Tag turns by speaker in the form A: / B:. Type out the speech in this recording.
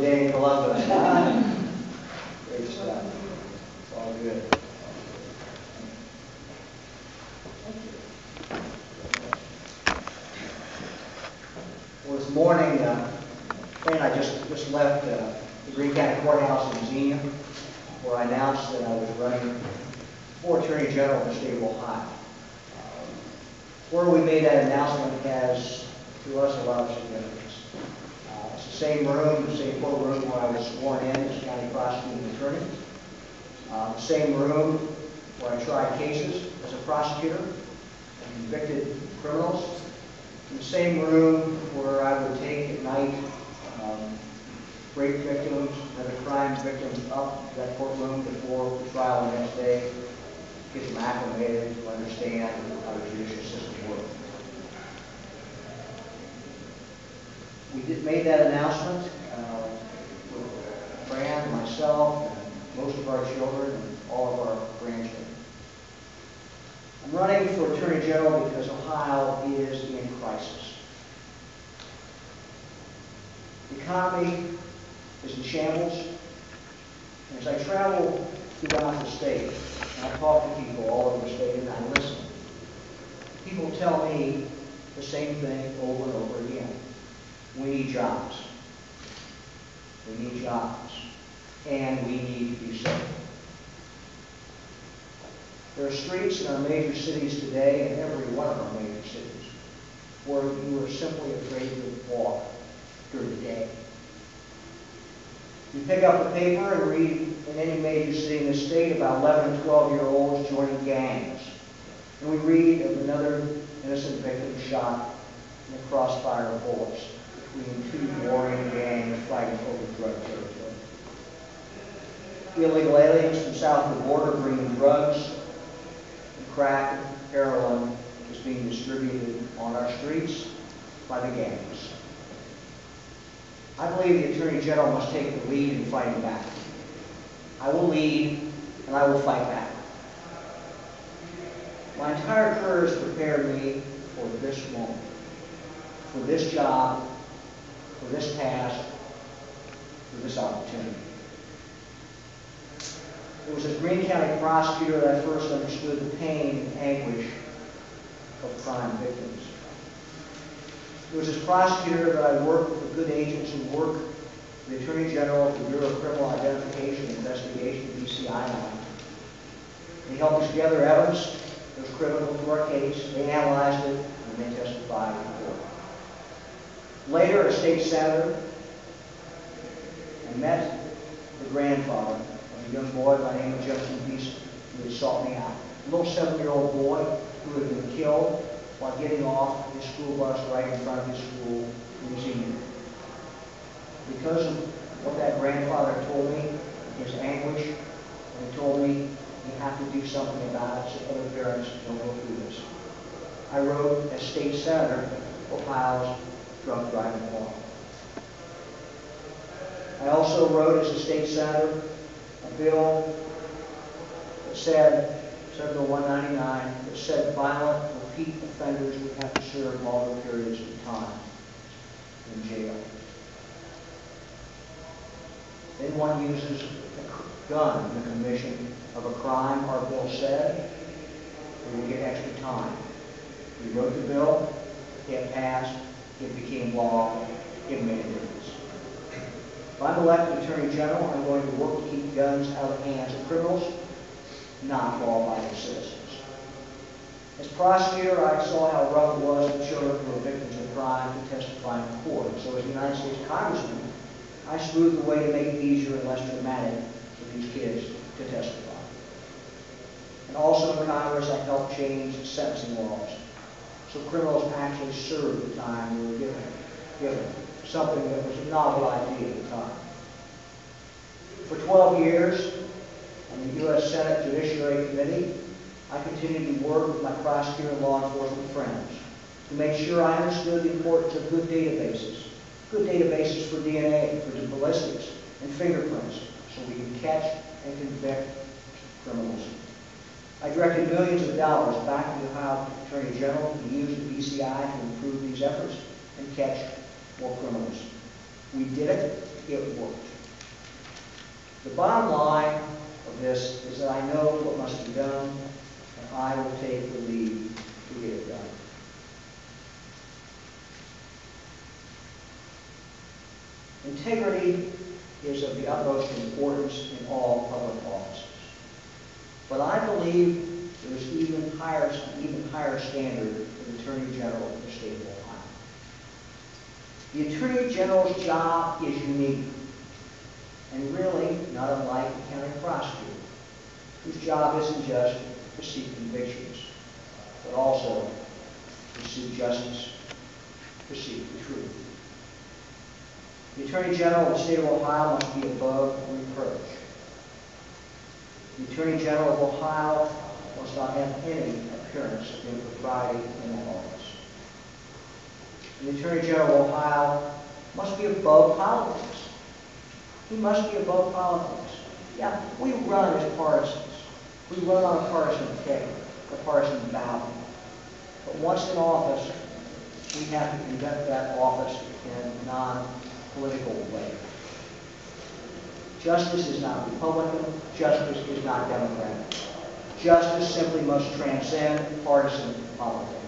A: lovely day in Columbus. Great stuff. It's all good. Well, this morning, Fran and I just left the Greene County Courthouse in Xenia, where I announced that I was running for Attorney General of the state of Ohio. Where we made that announcement has, to us, a lot of significance. It's the same room, the same courtroom where I was sworn in as county prosecuting attorney. The same room where I tried cases as a prosecutor and convicted criminals. In the same room where I would take at night rape victims and other crime victims up to that courtroom before the trial the next day, get them acclimated to understand how the judicial system works. We made that announcement with Fran, myself, and most of our children, and all of our grandchildren. I'm running for Attorney General because Ohio is in crisis. The economy is in shambles, and as I travel throughout the state, and I talk to people all over the state, and I listen, people tell me the same thing over and over again. We need jobs. We need jobs. And we need to be safe. There are streets in our major cities today, and every one of our major cities, where you are simply afraid to walk during the day. You pick up the paper and read in any major city in the state about 11 and 12-year-olds joining gangs. And we read of another innocent victim shot in the crossfire of bullets between two warring gangs fighting over drug territory. Illegal aliens from south of the border bringing drugs and crack, heroin is being distributed on our streets by the gangs. I believe the Attorney General must take the lead in fighting back. I will lead, and I will fight back. My entire career has prepared me for this moment, for this job, for this task, for this opportunity. It was as Greene County prosecutor that I first understood the pain and anguish of crime victims. It was as prosecutor that I worked with the good agents who work for the Attorney General of the Bureau of Criminal Identification and Investigation, BCI. They helped us gather evidence that was critical to our case. They analyzed it, and they testified in court. Later, a state senator, I met the grandfather of a young boy by the name of Justin Beeson, who had sought me out. A little 7-year-old boy who had been killed while getting off his school bus right in front of his school in Xenia. Because of what that grandfather told me, his anguish, and he told me you have to do something about it so other parents don't go through this. I wrote as state senator Ohio's drunk driving law. I also wrote as a state senator a bill that said, Bill 199, that said violent repeat offenders would have to serve longer periods of time in jail. Then one uses a gun in the commission of a crime, our bill said, we will get extra time. We wrote the bill, it passed, it became law, it made a difference. If I'm elected Attorney General, I'm going to work to keep guns out of the hands of criminals, not law-abiding citizens. As prosecutor, I saw how rough it was for children who were victims of crime to testify in court. So as a United States Congressman, I smoothed the way to make it easier and less dramatic for these kids to testify. And also in Congress, I helped change sentencing laws so criminals actually serve the time they were given, something that was a novel idea at the time. For 12 years on the U.S. Senate Judiciary Committee, I continued to work with my prosecutor and law enforcement friends to make sure I understood the importance of good databases for DNA, for ballistics, and fingerprints, so we can catch and convict criminals. I directed millions of dollars back to the Ohio Attorney General to use the BCI to improve these efforts and catch more criminals. We did it, it worked. The bottom line of this is that I know what must be done, and I will take the lead to get it done. Integrity is of the utmost importance in all public offices. But I believe there's an even higher standard for the Attorney General of the state of Ohio. The Attorney General's job is unique, and really not unlike the county prosecutor, whose job isn't just to seek convictions, but also to seek justice, to seek the truth. The Attorney General of the state of Ohio must be above reproach. The Attorney General of Ohio must not have any appearance of impropriety in that office. The Attorney General of Ohio must be above politics. He must be above politics. Yeah, we run as partisans. We run on a partisan ticket, a partisan ballot. But once in office, we have to conduct that office in a non-political way. Justice is not Republican. Justice is not Democratic. Justice simply must transcend partisan politics.